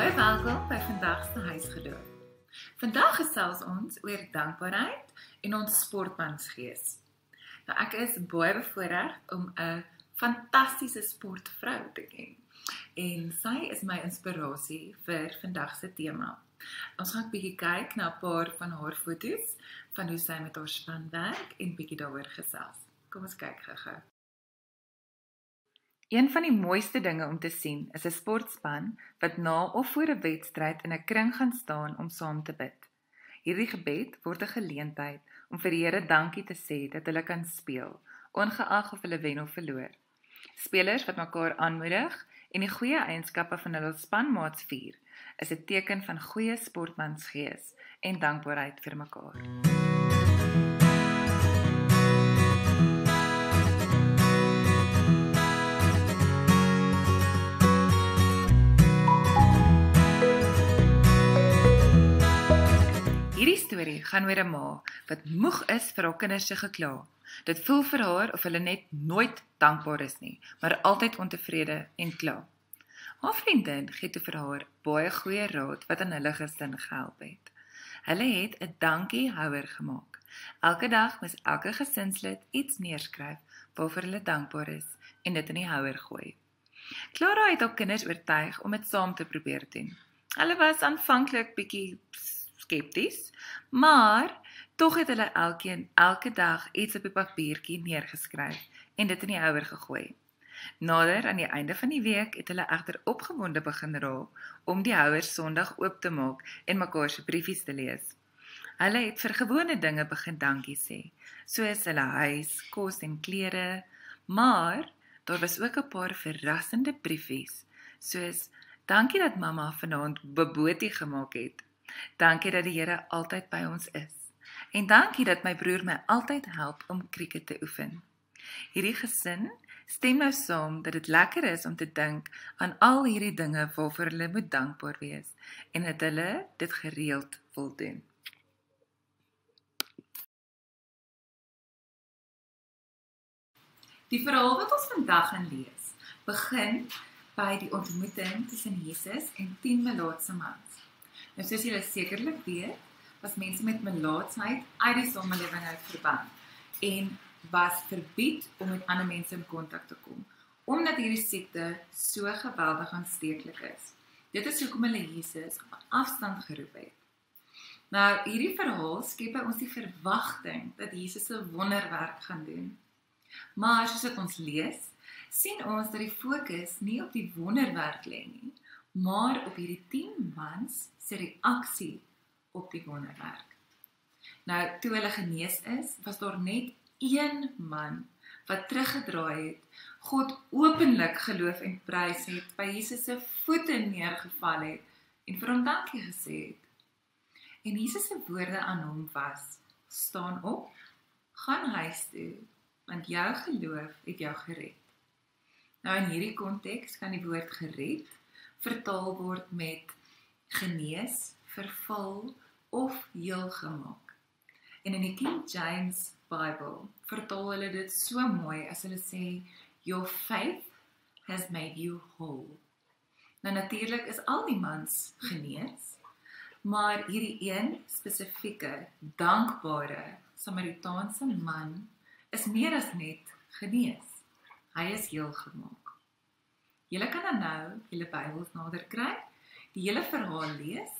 Baie welkom by vandag se huisgeloof. Vandag gesels ons oor dankbaarheid en ons sportmansgees. Nou ek is baie bevoorreg om 'n fantastiese sportvrou te ken. En sy is my inspirasie vir vandag se tema. Ons gaan 'n bietjie kyk na 'n paar van haar foto's van hoe sy met haar span werk en bietjie daaroor gesels. Kom ons kyk gou-gou. Een van die mooiste dinge om te sien is 'n sportspan wat na of voor 'n wedstryd in 'n kring gaan staan om saam te bid. Hierdie gebed word 'n geleentheid om vir die Here dankie te sê dat hulle kan speel, ongeag of hulle wen of verloor. Spelers wat mekaar aanmoedig en die goeie eienskappe van hulle spanmaats vier, is 'n teken van goeie sportmansgees en dankbaarheid vir mekaar. Hierdie storie gaan oor 'n ma wat moeg is vir haar kinders se gekla. Dit voel vir haar of hulle net nooit dankbaar is nie, maar altyd ontevrede en kla. Haar vriendin gee toe vir haar baie goeie raad wat aan hulle gesin gehelp het. Hulle het 'n dankiehouer gemaak. Elke dag moes elke gesinslid iets neerskryf waarvoor hulle dankbaar is en dit in die houer gooi. Clara het haar kinders oortuig om dit saam te probeer doen. Hulle was aanvanklik bietjie skepties, maar tog het hulle elkeen elke dag iets op 'n papiertjie neergeskryf en dit in die houer gegooi. Nader aan die einde van die week het hulle egter opgewonde begin raak om die houer Sondag oop te maak en mekaar se briefies te lees. Hulle het vir gewone dinge begin dankie sê, soos hulle huis, kos en klere, maar daar was ook 'n paar verrassende briefies, soos dankie dat mamma vanaand bobotie gemaak het. Dankie dat die Here altyd by ons is. En dankie dat my broer my altyd help om krieket te oefen. Hierdie gesin stem nou saam dat dit lekker is om te dink aan al hierdie dinge waarvoor hulle moet dankbaar wees en dat hulle dit gereeld wil doen. Die verhaal wat ons vandag gaan lees, begin by die ontmoeting tussen Jesus en 10 melaatse mans. Nou soos julle sekerlik weet, was mense met melaatsheid uit die samelewing uit verban en was verbied om met ander mense in kontak te kom, omdat hierdie siekte so geweldig aansteeklik is. Dit is hoekom hulle Jesus op afstand geroep het. Nou, hierdie verhaal skep by ons die verwagting dat Jesus 'n wonderwerk gaan doen. Maar soos wat ons lees, sien ons dat die fokus nie op die wonderwerk lê nie, maar op hierdie 10 mans se reaksie op die wonderwerk. Nou, toe hulle genees is, was daar net een man wat teruggedraai het, God openlik geloof en prys het, by Jesus se voete neergeval het en vir hom dankie gesê het. En Jesus se woorde aan hom was: staan op, gaan huis toe, want jou geloof het jou gered. Nou in hierdie konteks kan die woord gered vertaal word met genees, vervul of heel gemaak. En in die King James Bible vertaal hulle dit so mooi as hulle sê, your faith has made you whole. Nou natuurlik is al die mans genees, maar hierdie een spesifieke, dankbare Samaritaanse man is meer as net genees. Hy is heel gemaak. Julle kan dan nou julle Bybels nader kry, die hele verhaal lees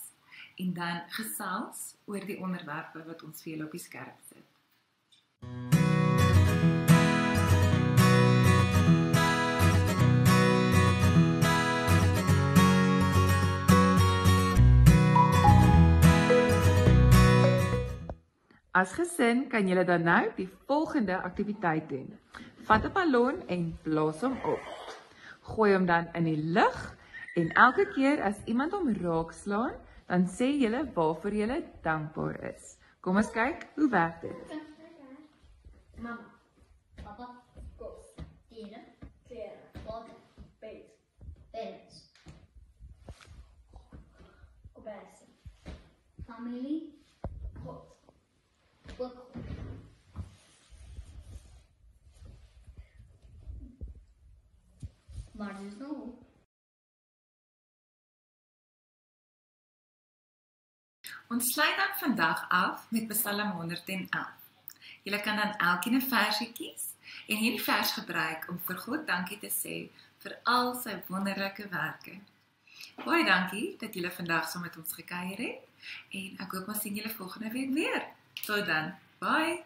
en dan gesels oor die onderwerpe wat ons vir julle op die skerp sit. As gesin kan julle dan nou die volgende aktiwiteit doen. Vat 'n ballon en blaas hom op. Gooi hom dan in die lug en elke keer as iemand hom raakslaan, dan sê julle waarvoor julle dankbaar is. Kom ons kyk, hoe werk dit? Mama, papa, kos, diere, klere, water, bed, tennis, kombersie, familie, God, ook God. Maar dis nou Ons sluit dan vandag af met Psalm 111. Julle kan dan elkeen 'n versie kies en hierdie vers gebruik om vir God dankie te sê vir al sy wonderlike werke. Baie dankie dat julle vandag saam met ons gekuier het en ek hoop ons sien julle volgende week weer. Tot dan. Bye.